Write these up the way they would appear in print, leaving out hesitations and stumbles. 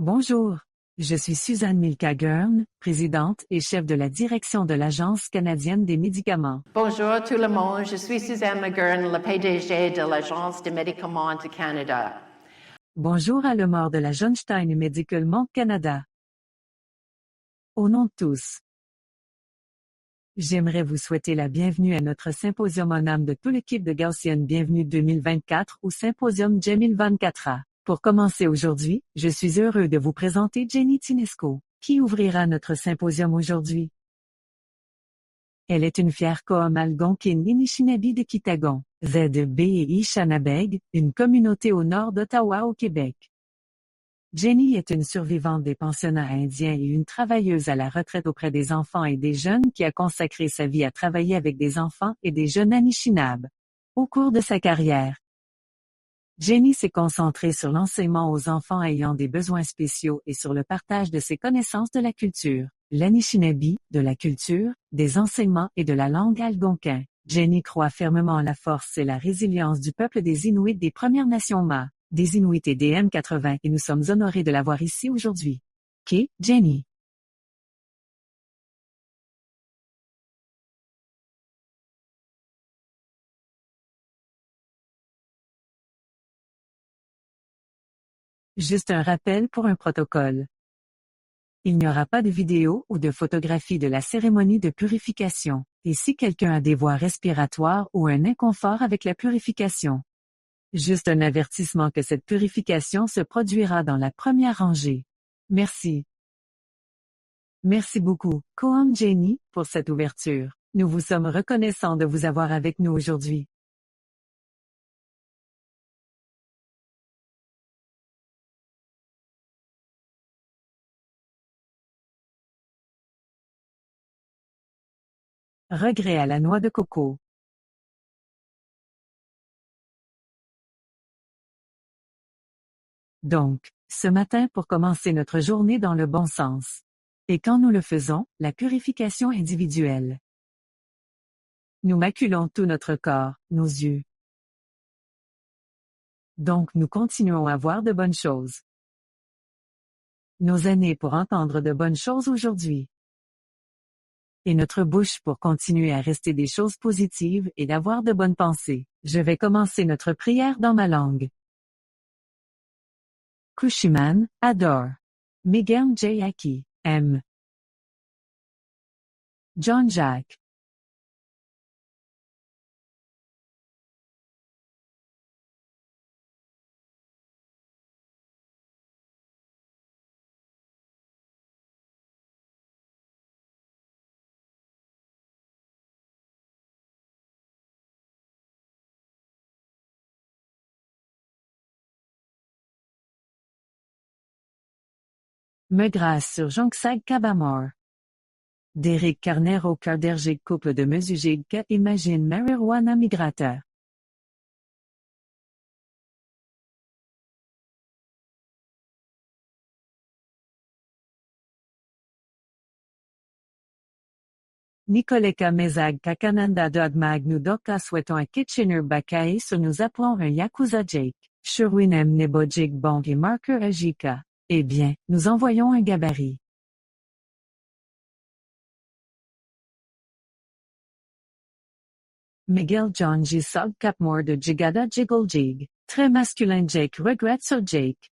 Bonjour, je suis Suzanne Milka-Gurn, présidente et chef de la direction de l'Agence canadienne des médicaments. Bonjour tout le monde, je suis Suzanne McGurn, la PDG de l'Agence des médicaments du Canada. Bonjour à l'honneur de la Johnstein Medical Canada. Au nom de tous, j'aimerais vous souhaiter la bienvenue à notre symposium en âme de toute l'équipe de Gaussian Bienvenue 2024 ou Symposium G1024A. Pour commencer aujourd'hui, je suis heureux de vous présenter Jenny Tinesco, qui ouvrira notre symposium aujourd'hui. Elle est une fière Coam algonquine Anishinaabe de Kitagon, ZB et Ishanabeg, une communauté au nord d'Ottawa au Québec. Jenny est une survivante des pensionnats indiens et une travailleuse à la retraite auprès des enfants et des jeunes qui a consacré sa vie à travailler avec des enfants et des jeunes Anishinaabe. Au cours de sa carrière, Jenny s'est concentrée sur l'enseignement aux enfants ayant des besoins spéciaux et sur le partage de ses connaissances de la culture, l'Anishinaabe, de la culture, des enseignements et de la langue algonquin. Jenny croit fermement en la force et la résilience du peuple des Inuits des Premières Nations Ma, des Inuits et des M80 et nous sommes honorés de l'avoir ici aujourd'hui. Jenny. Juste un rappel pour un protocole. Il n'y aura pas de vidéo ou de photographie de la cérémonie de purification, et si quelqu'un a des voies respiratoires ou un inconfort avec la purification. Juste un avertissement que cette purification se produira dans la première rangée. Merci. Merci beaucoup, Coam Jenny, pour cette ouverture. Nous vous sommes reconnaissants de vous avoir avec nous aujourd'hui. Regret à la noix de coco. Donc, ce matin pour commencer notre journée dans le bon sens. Et quand nous le faisons, la purification individuelle. Nous maculons tout notre corps, nos yeux. Donc nous continuons à voir de bonnes choses. Nos années pour entendre de bonnes choses aujourd'hui. Et notre bouche pour continuer à rester des choses positives et d'avoir de bonnes pensées. Je vais commencer notre prière dans ma langue. Kushiman, adore. Megan J. Aki, M. John Jack. Me grâce sur Jonksag Kabamor. Derek Carnero Cardergic couple de Mesugig imagine marijuana migrateur. Nicoleka Mezag Kakananda Dogmag nous doka souhaitons un Kitchener Bakae sur nous appelons un Yakuza Jake, Sherwinem Nebojik Bong et Marker Ajika. Eh bien, nous envoyons un gabarit. Miguel John J. Sog Capmore de Jigada Jiggle Jig. Très masculin Jake regrette sur Jake.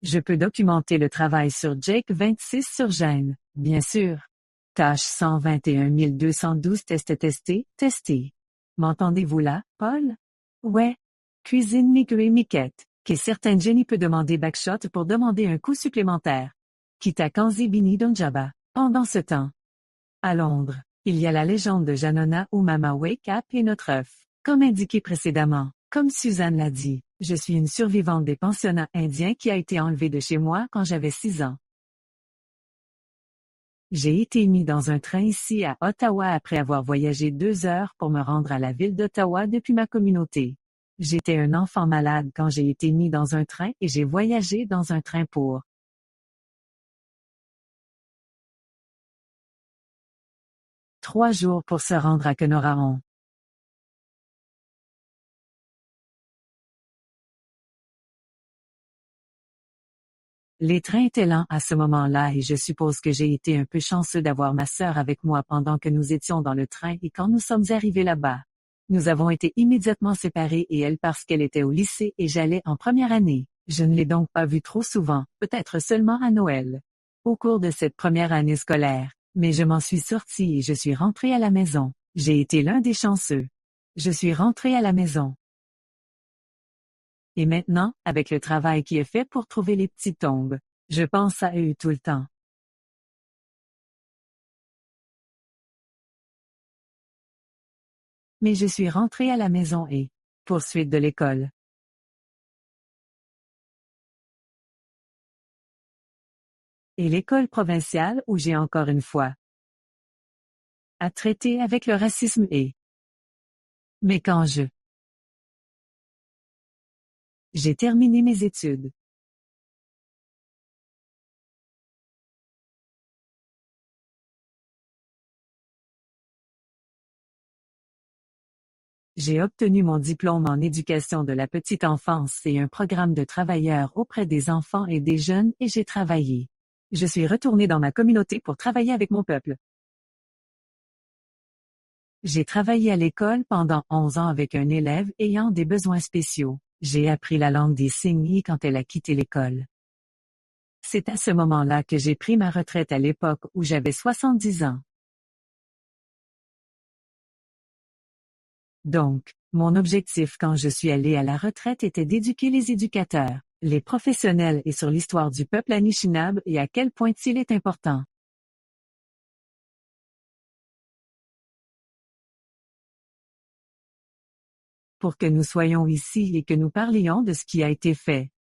Je peux documenter le travail sur Jake 26 sur Gênes, bien sûr. Tâche 121 212 testé. M'entendez-vous là, Paul? Ouais. Cuisine migrée miquette. Que certaine Jenny peut demander backshot pour demander un coup supplémentaire. Kita Kanzi Bini Donjaba. Pendant ce temps. À Londres, il y a la légende de Janona ou Mama Wake Up et notre œuf. Comme indiqué précédemment, comme Suzanne l'a dit, je suis une survivante des pensionnats indiens qui a été enlevée de chez moi quand j'avais 6 ans. J'ai été mis dans un train ici à Ottawa après avoir voyagé 2 heures pour me rendre à la ville d'Ottawa depuis ma communauté. J'étais un enfant malade quand j'ai été mis dans un train et j'ai voyagé dans un train pour 3 jours pour se rendre à Kenoraon. Les trains étaient lents à ce moment-là et je suppose que j'ai été un peu chanceux d'avoir ma sœur avec moi pendant que nous étions dans le train et quand nous sommes arrivés là-bas. Nous avons été immédiatement séparés et elle parce qu'elle était au lycée et j'allais en première année. Je ne l'ai donc pas vue trop souvent, peut-être seulement à Noël. Au cours de cette première année scolaire, mais je m'en suis sortie et je suis rentrée à la maison. J'ai été l'un des chanceux. Je suis rentrée à la maison. Et maintenant, avec le travail qui est fait pour trouver les petits tombes, je pense à eux tout le temps. Mais je suis rentrée à la maison et poursuite de l'école. Et l'école provinciale où j'ai encore une fois à traiter avec le racisme et mais quand j'ai terminé mes études. J'ai obtenu mon diplôme en éducation de la petite enfance et un programme de travailleur auprès des enfants et des jeunes et j'ai travaillé. Je suis retournée dans ma communauté pour travailler avec mon peuple. J'ai travaillé à l'école pendant 11 ans avec un élève ayant des besoins spéciaux. J'ai appris la langue des signes quand elle a quitté l'école. C'est à ce moment-là que j'ai pris ma retraite à l'époque où j'avais 70 ans. Donc, mon objectif quand je suis allée à la retraite était d'éduquer les éducateurs, les professionnels et sur l'histoire du peuple Anishinaabe et à quel point il est important. Pour que nous soyons ici et que nous parlions de ce qui a été fait.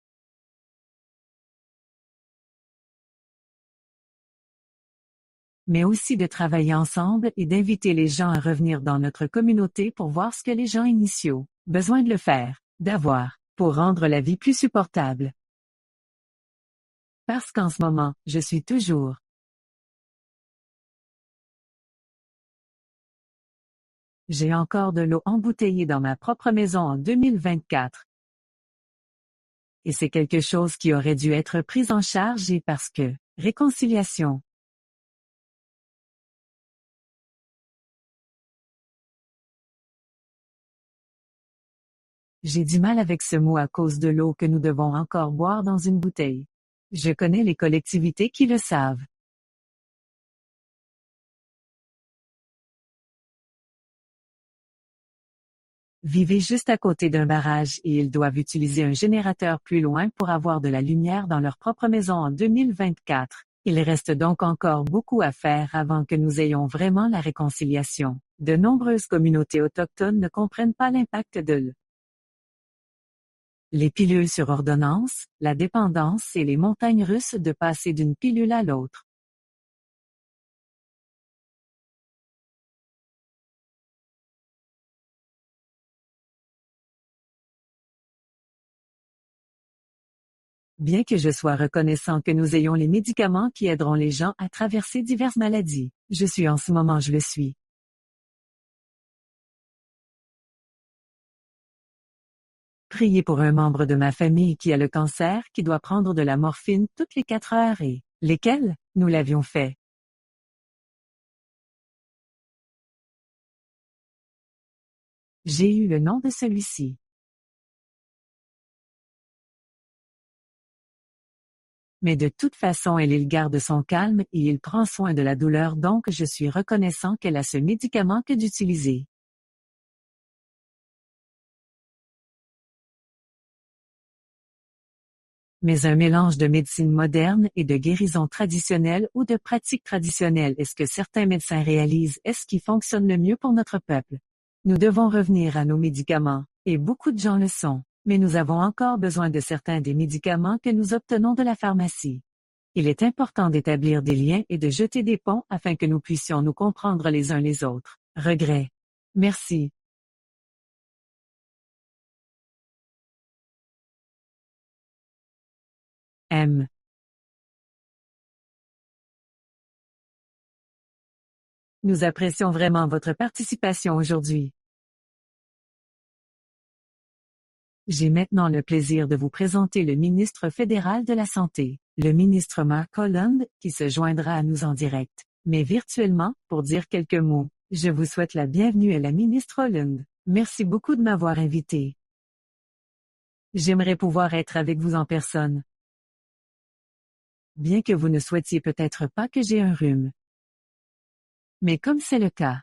Mais aussi de travailler ensemble et d'inviter les gens à revenir dans notre communauté pour voir ce que les gens initiaux, besoin de le faire, d'avoir, pour rendre la vie plus supportable. Parce qu'en ce moment, je suis toujours j'ai encore de l'eau embouteillée dans ma propre maison en 2024. Et c'est quelque chose qui aurait dû être pris en charge et parce que, réconciliation. J'ai du mal avec ce mot à cause de l'eau que nous devons encore boire dans une bouteille. Je connais les collectivités qui le savent. Vivez juste à côté d'un barrage et ils doivent utiliser un générateur plus loin pour avoir de la lumière dans leur propre maison en 2024. Il reste donc encore beaucoup à faire avant que nous ayons vraiment la réconciliation. De nombreuses communautés autochtones ne comprennent pas l'impact de les pilules sur ordonnance, la dépendance et les montagnes russes de passer d'une pilule à l'autre. Bien que je sois reconnaissant que nous ayons les médicaments qui aideront les gens à traverser diverses maladies, je suis en ce moment je le suis. Priez pour un membre de ma famille qui a le cancer qui doit prendre de la morphine toutes les 4 heures et lesquels, nous l'avions fait. J'ai eu le nom de celui-ci. Mais de toute façon il garde son calme et il prend soin de la douleur donc je suis reconnaissant qu'elle a ce médicament que d'utiliser. Mais un mélange de médecine moderne et de guérison traditionnelle ou de pratiques traditionnelles est-ce que certains médecins réalisent est-ce qui fonctionne le mieux pour notre peuple? Nous devons revenir à nos médicaments, et beaucoup de gens le sont, mais nous avons encore besoin de certains des médicaments que nous obtenons de la pharmacie. Il est important d'établir des liens et de jeter des ponts afin que nous puissions nous comprendre les uns les autres. Regret. Merci. M. Nous apprécions vraiment votre participation aujourd'hui. J'ai maintenant le plaisir de vous présenter le ministre fédéral de la Santé. le ministre Mark Holland, qui se joindra à nous en direct, mais virtuellement, pour dire quelques mots. Je vous souhaite la bienvenue à la ministre Holland. Merci beaucoup de m'avoir invité. J'aimerais pouvoir être avec vous en personne. Bien que vous ne souhaitiez peut-être pas que j'ai un rhume. Mais comme c'est le cas.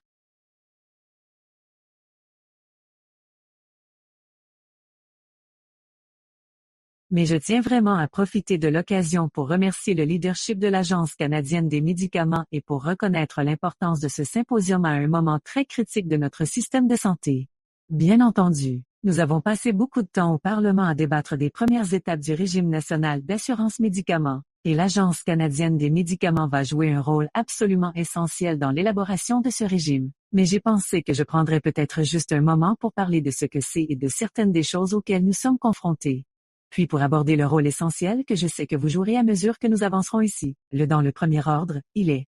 Mais je tiens vraiment à profiter de l'occasion pour remercier le leadership de l'Agence canadienne des médicaments et pour reconnaître l'importance de ce symposium à un moment très critique de notre système de santé. Bien entendu, nous avons passé beaucoup de temps au Parlement à débattre des premières étapes du régime national d'assurance médicaments, et l'Agence canadienne des médicaments va jouer un rôle absolument essentiel dans l'élaboration de ce régime. Mais j'ai pensé que je prendrais peut-être juste un moment pour parler de ce que c'est et de certaines des choses auxquelles nous sommes confrontés. Puis pour aborder le rôle essentiel que je sais que vous jouerez à mesure que nous avancerons ici, dans le premier ordre, il est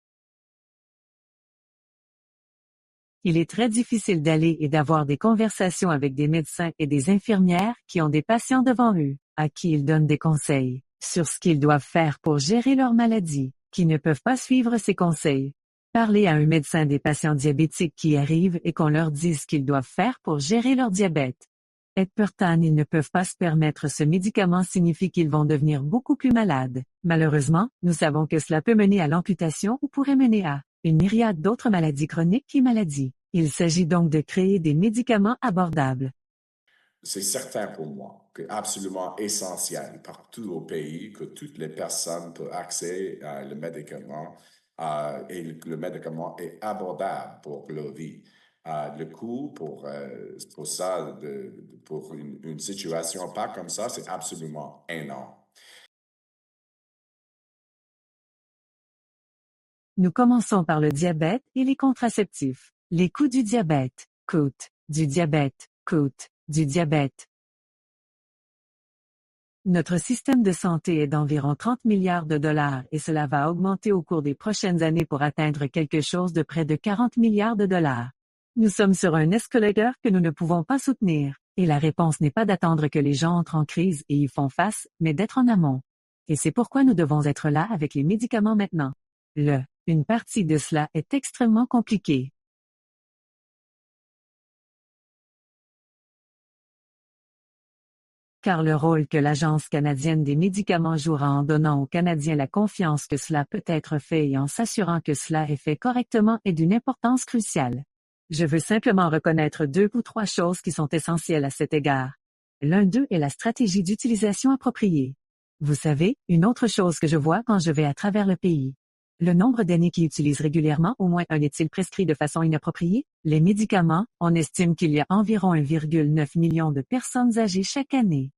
très difficile d'aller et d'avoir des conversations avec des médecins et des infirmières qui ont des patients devant eux, à qui ils donnent des conseils sur ce qu'ils doivent faire pour gérer leur maladie, qui ne peuvent pas suivre ces conseils. Parler à un médecin des patients diabétiques qui arrivent et qu'on leur dise ce qu'ils doivent faire pour gérer leur diabète. Et pourtant ils ne peuvent pas se permettre ce médicament signifie qu'ils vont devenir beaucoup plus malades. Malheureusement, nous savons que cela peut mener à l'amputation ou pourrait mener à une myriade d'autres maladies chroniques et maladies. Il s'agit donc de créer des médicaments abordables. C'est certain pour moi que absolument essentiel partout au pays que toutes les personnes peuvent accéder à le médicament et le médicament est abordable pour leur vie. Le coût pour ça, pour une situation pas comme ça, c'est absolument énorme. Nous commençons par le diabète et les contraceptifs. Les coûts du diabète. Coût du diabète. Coût du diabète. Notre système de santé est d'environ 30 milliards de dollars et cela va augmenter au cours des prochaines années pour atteindre quelque chose de près de 40 milliards de dollars. Nous sommes sur un escalator que nous ne pouvons pas soutenir, et la réponse n'est pas d'attendre que les gens entrent en crise et y font face, mais d'être en amont. Et c'est pourquoi nous devons être là avec les médicaments maintenant. Une partie de cela est extrêmement compliquée. Car le rôle que l'Agence canadienne des médicaments jouera en donnant aux Canadiens la confiance que cela peut être fait et en s'assurant que cela est fait correctement est d'une importance cruciale. Je veux simplement reconnaître 2 ou 3 choses qui sont essentielles à cet égard. L'un d'eux est la stratégie d'utilisation appropriée. Vous savez, une autre chose que je vois quand je vais à travers le pays. Le nombre d'aînés qui utilisent régulièrement au moins un est-il prescrit de façon inappropriée? Les médicaments, on estime qu'il y a environ 1,9 million de personnes âgées chaque année.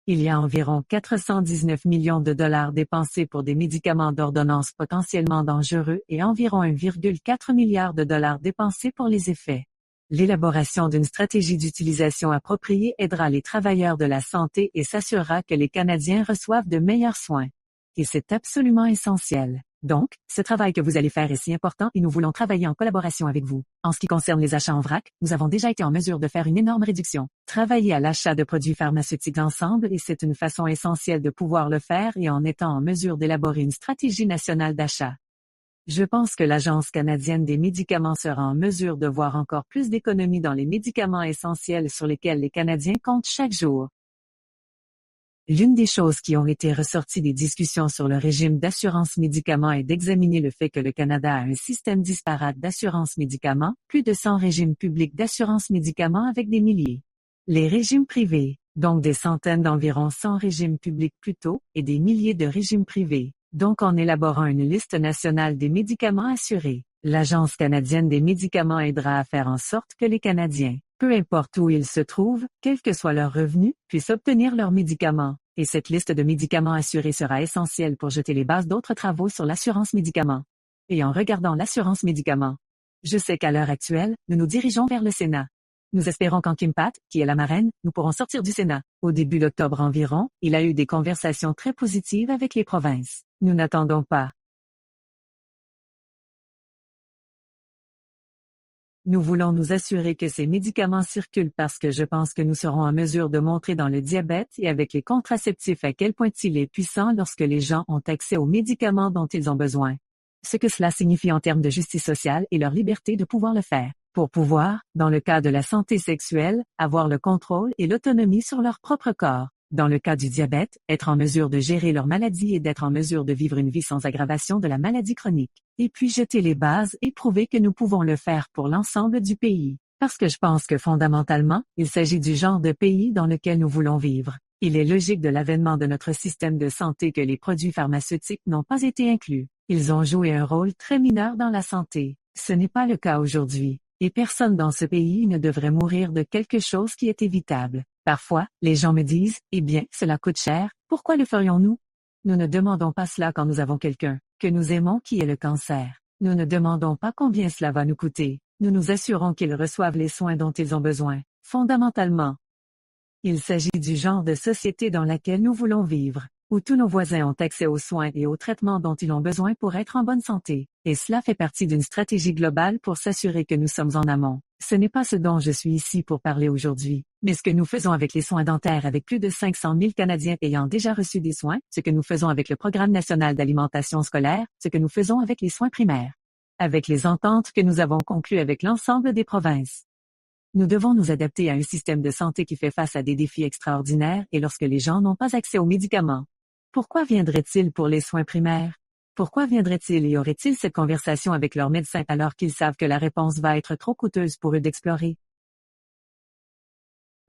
Il y a environ 419 millions de dollars dépensés pour des médicaments d'ordonnance potentiellement dangereux et environ 1,4 milliard de dollars dépensés pour les effets. L'élaboration d'une stratégie d'utilisation appropriée aidera les travailleurs de la santé et s'assurera que les Canadiens reçoivent de meilleurs soins. Et c'est absolument essentiel. Donc, ce travail que vous allez faire est si important et nous voulons travailler en collaboration avec vous. En ce qui concerne les achats en vrac, nous avons déjà été en mesure de faire une énorme réduction. Travailler à l'achat de produits pharmaceutiques ensemble et c'est une façon essentielle de pouvoir le faire et en étant en mesure d'élaborer une stratégie nationale d'achat. Je pense que l'Agence canadienne des médicaments sera en mesure de voir encore plus d'économies dans les médicaments essentiels sur lesquels les Canadiens comptent chaque jour. L'une des choses qui ont été ressorties des discussions sur le régime d'assurance médicaments est d'examiner le fait que le Canada a un système disparate d'assurance médicaments, plus de 100 régimes publics d'assurance médicaments avec des milliers. Les régimes privés, donc des centaines d'environ 100 régimes publics plutôt, et des milliers de régimes privés. Donc en élaborant une liste nationale des médicaments assurés, l'Agence canadienne des médicaments aidera à faire en sorte que les Canadiens, peu importe où ils se trouvent, quel que soit leur revenu, puissent obtenir leurs médicaments. Et cette liste de médicaments assurés sera essentielle pour jeter les bases d'autres travaux sur l'assurance médicaments. Et en regardant l'assurance médicaments, je sais qu'à l'heure actuelle, nous nous dirigeons vers le Sénat. Nous espérons qu'en Kim Pat, qui est la marraine, nous pourrons sortir du Sénat. Au début d'octobre environ, il a eu des conversations très positives avec les provinces. Nous n'attendons pas Nous voulons nous assurer que ces médicaments circulent parce que je pense que nous serons en mesure de montrer dans le diabète et avec les contraceptifs à quel point il est puissant lorsque les gens ont accès aux médicaments dont ils ont besoin. Ce que cela signifie en termes de justice sociale et leur liberté de pouvoir le faire. Pour pouvoir, dans le cas de la santé sexuelle, avoir le contrôle et l'autonomie sur leur propre corps. Dans le cas du diabète, être en mesure de gérer leur maladie et d'être en mesure de vivre une vie sans aggravation de la maladie chronique. Et puis jeter les bases et prouver que nous pouvons le faire pour l'ensemble du pays. Parce que je pense que fondamentalement, il s'agit du genre de pays dans lequel nous voulons vivre. Il est logique de l'avènement de notre système de santé que les produits pharmaceutiques n'ont pas été inclus. Ils ont joué un rôle très mineur dans la santé. Ce n'est pas le cas aujourd'hui. Et personne dans ce pays ne devrait mourir de quelque chose qui est évitable. Parfois, les gens me disent, eh bien, cela coûte cher, pourquoi le ferions-nous? Nous ne demandons pas cela quand nous avons quelqu'un que nous aimons qui ait le cancer. Nous ne demandons pas combien cela va nous coûter. Nous nous assurons qu'ils reçoivent les soins dont ils ont besoin. Fondamentalement, il s'agit du genre de société dans laquelle nous voulons vivre, où tous nos voisins ont accès aux soins et aux traitements dont ils ont besoin pour être en bonne santé. Et cela fait partie d'une stratégie globale pour s'assurer que nous sommes en amont. Ce n'est pas ce dont je suis ici pour parler aujourd'hui, mais ce que nous faisons avec les soins dentaires avec plus de 500 000 Canadiens ayant déjà reçu des soins, ce que nous faisons avec le Programme national d'alimentation scolaire, ce que nous faisons avec les soins primaires, avec les ententes que nous avons conclues avec l'ensemble des provinces. Nous devons nous adapter à un système de santé qui fait face à des défis extraordinaires et lorsque les gens n'ont pas accès aux médicaments. Pourquoi viendraient-ils pour les soins primaires? Pourquoi viendraient-ils et auraient-ils cette conversation avec leur médecin alors qu'ils savent que la réponse va être trop coûteuse pour eux d'explorer?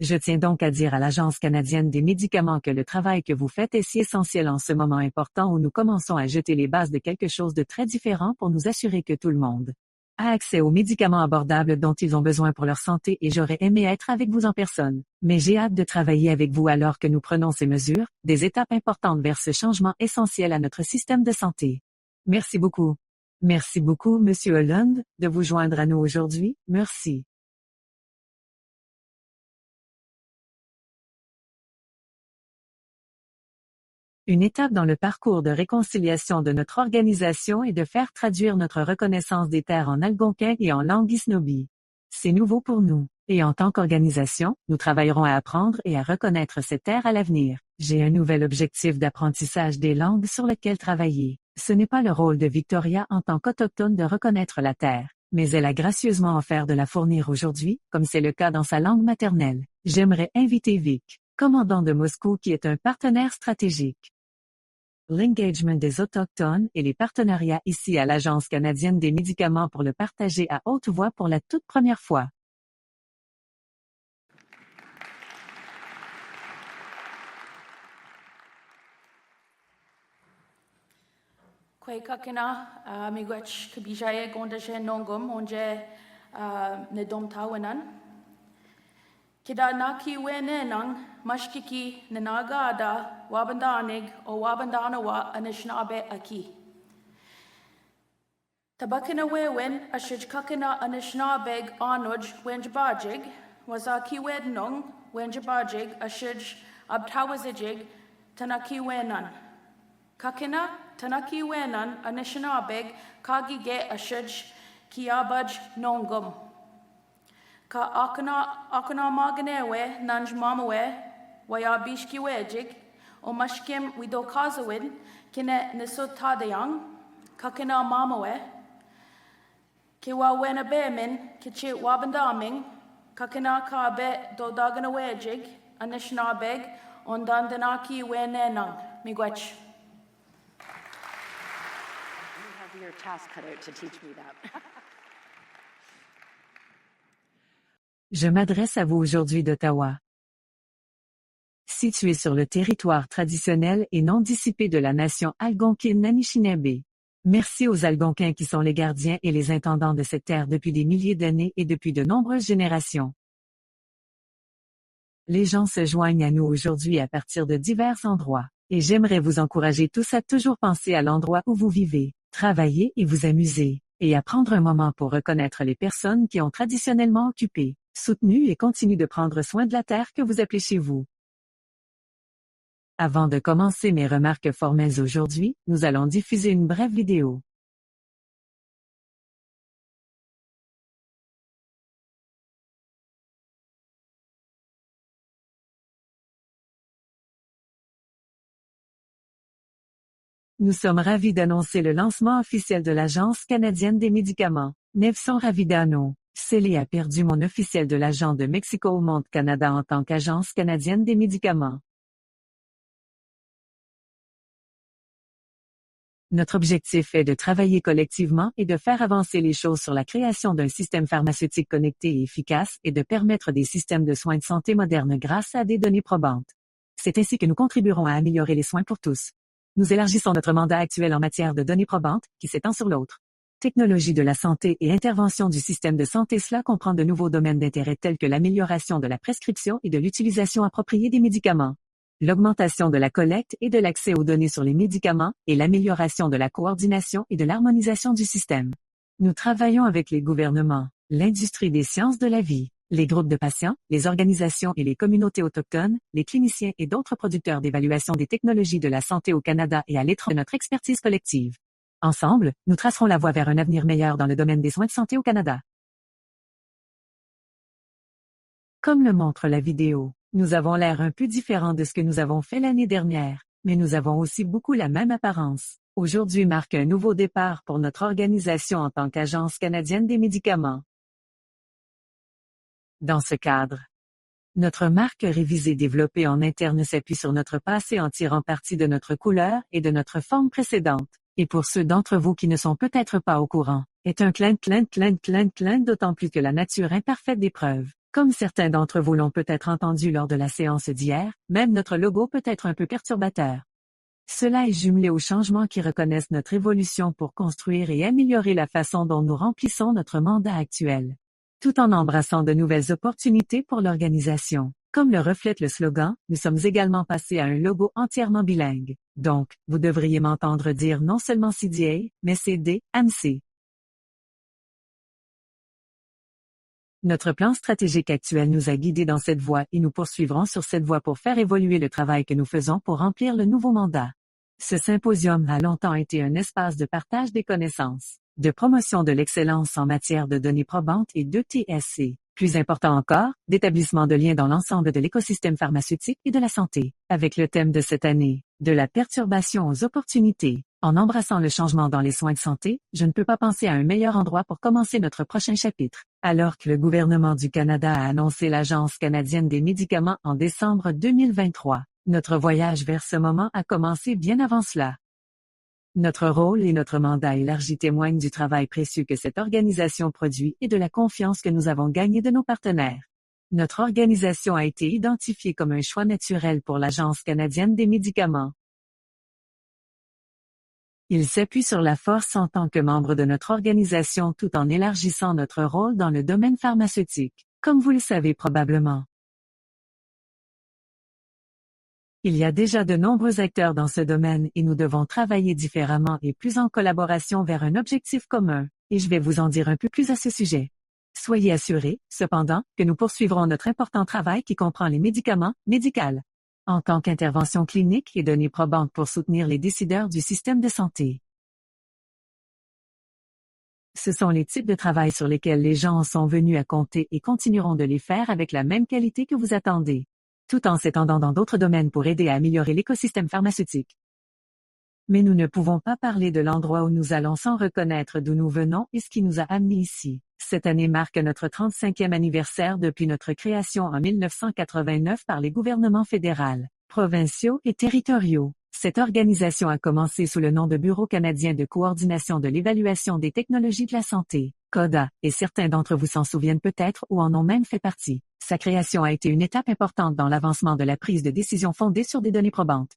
Je tiens donc à dire à l'Agence canadienne des médicaments que le travail que vous faites est si essentiel en ce moment important où nous commençons à jeter les bases de quelque chose de très différent pour nous assurer que tout le monde a accès aux médicaments abordables dont ils ont besoin pour leur santé et j'aurais aimé être avec vous en personne. Mais j'ai hâte de travailler avec vous alors que nous prenons ces mesures, des étapes importantes vers ce changement essentiel à notre système de santé. Merci beaucoup. Merci beaucoup, Monsieur Holland, de vous joindre à nous aujourd'hui. Merci. Une étape dans le parcours de réconciliation de notre organisation est de faire traduire notre reconnaissance des terres en algonquin et en langue isnobi. C'est nouveau pour nous, et en tant qu'organisation, nous travaillerons à apprendre et à reconnaître ces terres à l'avenir. J'ai un nouvel objectif d'apprentissage des langues sur lequel travailler. Ce n'est pas le rôle de Victoria en tant qu'autochtone de reconnaître la terre, mais elle a gracieusement offert de la fournir aujourd'hui, comme c'est le cas dans sa langue maternelle. J'aimerais inviter Vic, commandant de Moscou qui est un partenaire stratégique. L'engagement des Autochtones et les partenariats ici à l'Agence canadienne des médicaments pour le partager à haute voix pour la toute première fois. Kwekakena, miigwech kabijaye gondaje nongum onje nedom tawanan. Kida naki wene nang mashkiki nanaga ada wabandanig o wabandanawa anishnabe aki. Tabakina wewen ashij kakina anishnabeg anuj wenjbajig was aki wednong wenjbajig ashij abtawazijig tanaki wenan. Kakina tanaki wenan anishnabeg kagige ashij kiabaj nongum. Ka akana maganewe nanj mamawe waya bishkiwejig o mashkim widokazawin kine nisutadayang kakina mamawe kiwa wena bemin kichi wabandaming kakina kabe dodaganawejig anishnabeg ondandanaki wenenang migwech. You have your task cut out to teach me that. Je m'adresse à vous aujourd'hui d'Ottawa. Situé sur le territoire traditionnel et non dissipé de la nation algonquine-anishinaabe. Merci aux Algonquins qui sont les gardiens et les intendants de cette terre depuis des milliers d'années et depuis de nombreuses générations. Les gens se joignent à nous aujourd'hui à partir de divers endroits, et j'aimerais vous encourager tous à toujours penser à l'endroit où vous vivez, travailler et vous amuser, et à prendre un moment pour reconnaître les personnes qui ont traditionnellement occupé, soutenu et continuent de prendre soin de la terre que vous appelez chez vous. Avant de commencer mes remarques formelles aujourd'hui, nous allons diffuser une brève vidéo. Nous sommes ravis d'annoncer le lancement officiel de l'Agence canadienne des médicaments. Nevson Ravidano. Célie a perdu mon officiel de l'agent de Mexico au Monde Canada en tant qu'Agence canadienne des médicaments. Notre objectif est de travailler collectivement et de faire avancer les choses sur la création d'un système pharmaceutique connecté et efficace et de permettre des systèmes de soins de santé modernes grâce à des données probantes. C'est ainsi que nous contribuerons à améliorer les soins pour tous. Nous élargissons notre mandat actuel en matière de données probantes, qui s'étend sur l'autre. Technologie de la santé et intervention du système de santé. Cela comprend de nouveaux domaines d'intérêt tels que l'amélioration de la prescription et de l'utilisation appropriée des médicaments, l'augmentation de la collecte et de l'accès aux données sur les médicaments et l'amélioration de la coordination et de l'harmonisation du système. Nous travaillons avec les gouvernements, l'industrie des sciences de la vie, les groupes de patients, les organisations et les communautés autochtones, les cliniciens et d'autres producteurs d'évaluation des technologies de la santé au Canada et à l'étranger de notre expertise collective. Ensemble, nous tracerons la voie vers un avenir meilleur dans le domaine des soins de santé au Canada. Comme le montre la vidéo, nous avons l'air un peu différents de ce que nous avons fait l'année dernière, mais nous avons aussi beaucoup la même apparence. Aujourd'hui marque un nouveau départ pour notre organisation en tant qu'Agence canadienne des médicaments. Dans ce cadre, notre marque révisée développée en interne s'appuie sur notre passé en tirant parti de notre couleur et de notre forme précédente. Et pour ceux d'entre vous qui ne sont peut-être pas au courant, est un clin d'autant plus que la nature imparfaite des preuves. Comme certains d'entre vous l'ont peut-être entendu lors de la séance d'hier, même notre logo peut être un peu perturbateur. Cela est jumelé aux changements qui reconnaissent notre évolution pour construire et améliorer la façon dont nous remplissons notre mandat actuel, tout en embrassant de nouvelles opportunités pour l'organisation. Comme le reflète le slogan, nous sommes également passés à un logo entièrement bilingue. Donc, vous devriez m'entendre dire non seulement CDA, mais CD-MC. Notre plan stratégique actuel nous a guidés dans cette voie et nous poursuivrons sur cette voie pour faire évoluer le travail que nous faisons pour remplir le nouveau mandat. Ce symposium a longtemps été un espace de partage des connaissances, de promotion de l'excellence en matière de données probantes et d'ETSC. Plus important encore, d'établissement de liens dans l'ensemble de l'écosystème pharmaceutique et de la santé, avec le thème de cette année, de la perturbation aux opportunités. En embrassant le changement dans les soins de santé, je ne peux pas penser à un meilleur endroit pour commencer notre prochain chapitre. Alors que le gouvernement du Canada a annoncé l'Agence canadienne des médicaments en décembre 2023, notre voyage vers ce moment a commencé bien avant cela. Notre rôle et notre mandat élargi témoignent du travail précieux que cette organisation produit et de la confiance que nous avons gagnée de nos partenaires. Notre organisation a été identifiée comme un choix naturel pour l'Agence canadienne des médicaments. Il s'appuie sur la force en tant que membre de notre organisation tout en élargissant notre rôle dans le domaine pharmaceutique, comme vous le savez probablement. Il y a déjà de nombreux acteurs dans ce domaine et nous devons travailler différemment et plus en collaboration vers un objectif commun, et je vais vous en dire un peu plus à ce sujet. Soyez assurés, cependant, que nous poursuivrons notre important travail qui comprend les médicaments médicaux, en tant qu'intervention clinique et données probantes pour soutenir les décideurs du système de santé. Ce sont les types de travail sur lesquels les gens en sont venus à compter et continueront de les faire avec la même qualité que vous attendez, tout en s'étendant dans d'autres domaines pour aider à améliorer l'écosystème pharmaceutique. Mais nous ne pouvons pas parler de l'endroit où nous allons sans reconnaître d'où nous venons et ce qui nous a amenés ici. Cette année marque notre 35e anniversaire depuis notre création en 1989 par les gouvernements fédéral, provinciaux et territoriaux. Cette organisation a commencé sous le nom de Bureau canadien de coordination de l'évaluation des technologies de la santé, CODA, et certains d'entre vous s'en souviennent peut-être ou en ont même fait partie. Sa création a été une étape importante dans l'avancement de la prise de décision fondée sur des données probantes.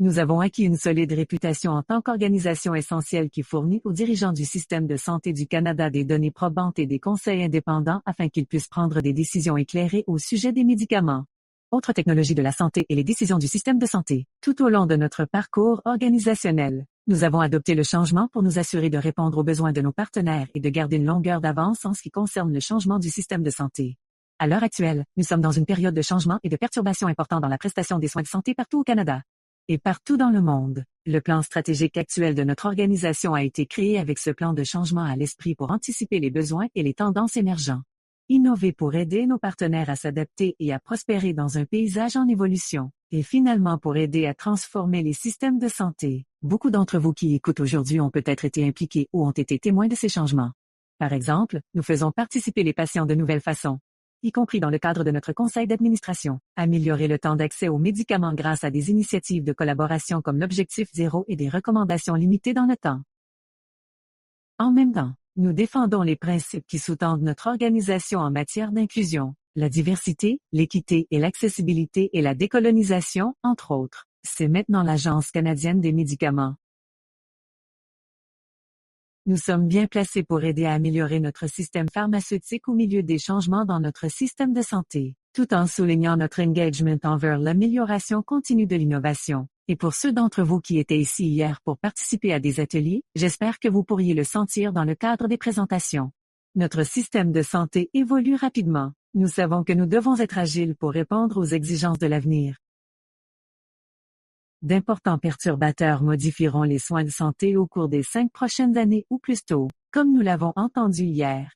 Nous avons acquis une solide réputation en tant qu'organisation essentielle qui fournit aux dirigeants du système de santé du Canada des données probantes et des conseils indépendants afin qu'ils puissent prendre des décisions éclairées au sujet des médicaments, autres technologies de la santé et les décisions du système de santé. Tout au long de notre parcours organisationnel, nous avons adopté le changement pour nous assurer de répondre aux besoins de nos partenaires et de garder une longueur d'avance en ce qui concerne le changement du système de santé. À l'heure actuelle, nous sommes dans une période de changement et de perturbations importantes dans la prestation des soins de santé partout au Canada et partout dans le monde. Le plan stratégique actuel de notre organisation a été créé avec ce plan de changement à l'esprit pour anticiper les besoins et les tendances émergents. Innover pour aider nos partenaires à s'adapter et à prospérer dans un paysage en évolution. Et finalement pour aider à transformer les systèmes de santé. Beaucoup d'entre vous qui écoutent aujourd'hui ont peut-être été impliqués ou ont été témoins de ces changements. Par exemple, nous faisons participer les patients de nouvelles façons, y compris dans le cadre de notre conseil d'administration. Améliorer le temps d'accès aux médicaments grâce à des initiatives de collaboration comme l'objectif zéro et des recommandations limitées dans le temps. En même temps, nous défendons les principes qui sous-tendent notre organisation en matière d'inclusion, la diversité, l'équité et l'accessibilité et la décolonisation, entre autres. C'est maintenant l'Agence canadienne des médicaments. Nous sommes bien placés pour aider à améliorer notre système pharmaceutique au milieu des changements dans notre système de santé, tout en soulignant notre engagement envers l'amélioration continue de l'innovation. Et pour ceux d'entre vous qui étaient ici hier pour participer à des ateliers, j'espère que vous pourriez le sentir dans le cadre des présentations. Notre système de santé évolue rapidement. Nous savons que nous devons être agiles pour répondre aux exigences de l'avenir. D'importants perturbateurs modifieront les soins de santé au cours des 5 prochaines années ou plus tôt, comme nous l'avons entendu hier.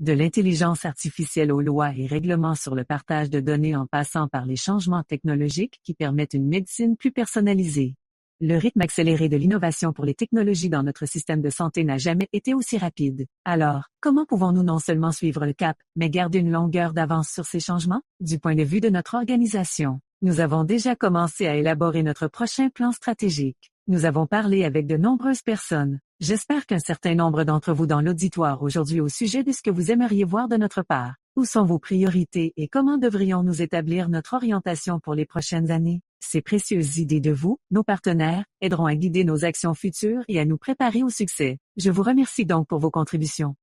De l'intelligence artificielle aux lois et règlements sur le partage de données en passant par les changements technologiques qui permettent une médecine plus personnalisée. Le rythme accéléré de l'innovation pour les technologies dans notre système de santé n'a jamais été aussi rapide. Alors, comment pouvons-nous non seulement suivre le cap, mais garder une longueur d'avance sur ces changements? Du point de vue de notre organisation, nous avons déjà commencé à élaborer notre prochain plan stratégique. Nous avons parlé avec de nombreuses personnes. J'espère qu'un certain nombre d'entre vous dans l'auditoire aujourd'hui au sujet de ce que vous aimeriez voir de notre part. Où sont vos priorités et comment devrions-nous établir notre orientation pour les prochaines années? Ces précieuses idées de vous, nos partenaires, aideront à guider nos actions futures et à nous préparer au succès. Je vous remercie donc pour vos contributions.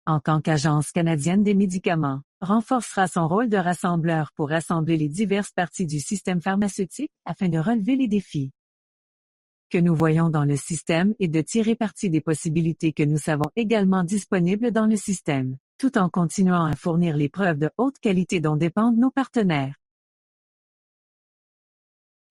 En tant qu'Agence canadienne des médicaments, renforcera son rôle de rassembleur pour rassembler les diverses parties du système pharmaceutique afin de relever les défis que nous voyons dans le système et de tirer parti des possibilités que nous savons également disponibles dans le système, tout en continuant à fournir les preuves de haute qualité dont dépendent nos partenaires.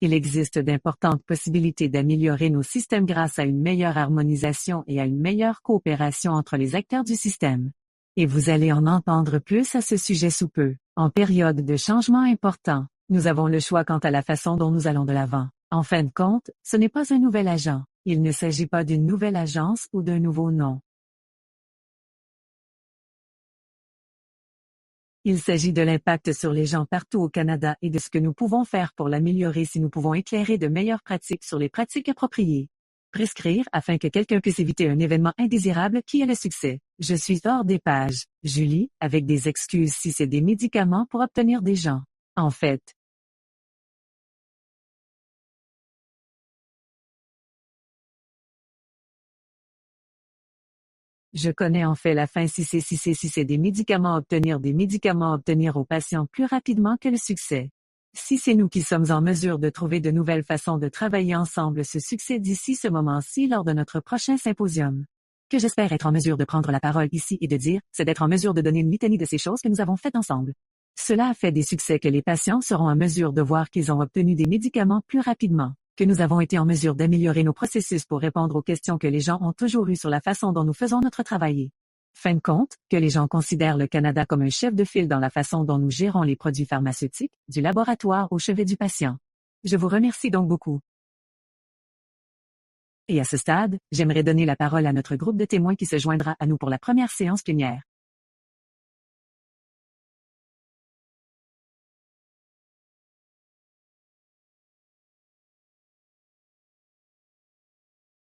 Il existe d'importantes possibilités d'améliorer nos systèmes grâce à une meilleure harmonisation et à une meilleure coopération entre les acteurs du système. Et vous allez en entendre plus à ce sujet sous peu. En période de changement important, nous avons le choix quant à la façon dont nous allons de l'avant. En fin de compte, ce n'est pas un nouvel agent. Il ne s'agit pas d'une nouvelle agence ou d'un nouveau nom. Il s'agit de l'impact sur les gens partout au Canada et de ce que nous pouvons faire pour l'améliorer si nous pouvons éclairer de meilleures pratiques sur les pratiques appropriées. Prescrire afin que quelqu'un puisse éviter un événement indésirable qui est le succès. Je suis hors des pages. Julie, avec des excuses si c'est des médicaments pour obtenir des gens. En fait, je connais en fait la fin si c'est des médicaments à obtenir aux patients plus rapidement que le succès. Si c'est nous qui sommes en mesure de trouver de nouvelles façons de travailler ensemble ce succès d'ici ce moment-ci lors de notre prochain symposium. Que j'espère être en mesure de prendre la parole ici et de dire, c'est d'être en mesure de donner une litanie de ces choses que nous avons faites ensemble. Cela a fait des succès que les patients seront en mesure de voir qu'ils ont obtenu des médicaments plus rapidement. Que nous avons été en mesure d'améliorer nos processus pour répondre aux questions que les gens ont toujours eues sur la façon dont nous faisons notre travail. Fin de compte, que les gens considèrent le Canada comme un chef de file dans la façon dont nous gérons les produits pharmaceutiques, du laboratoire au chevet du patient. Je vous remercie donc beaucoup. Et à ce stade, j'aimerais donner la parole à notre groupe de témoins qui se joindra à nous pour la première séance plénière.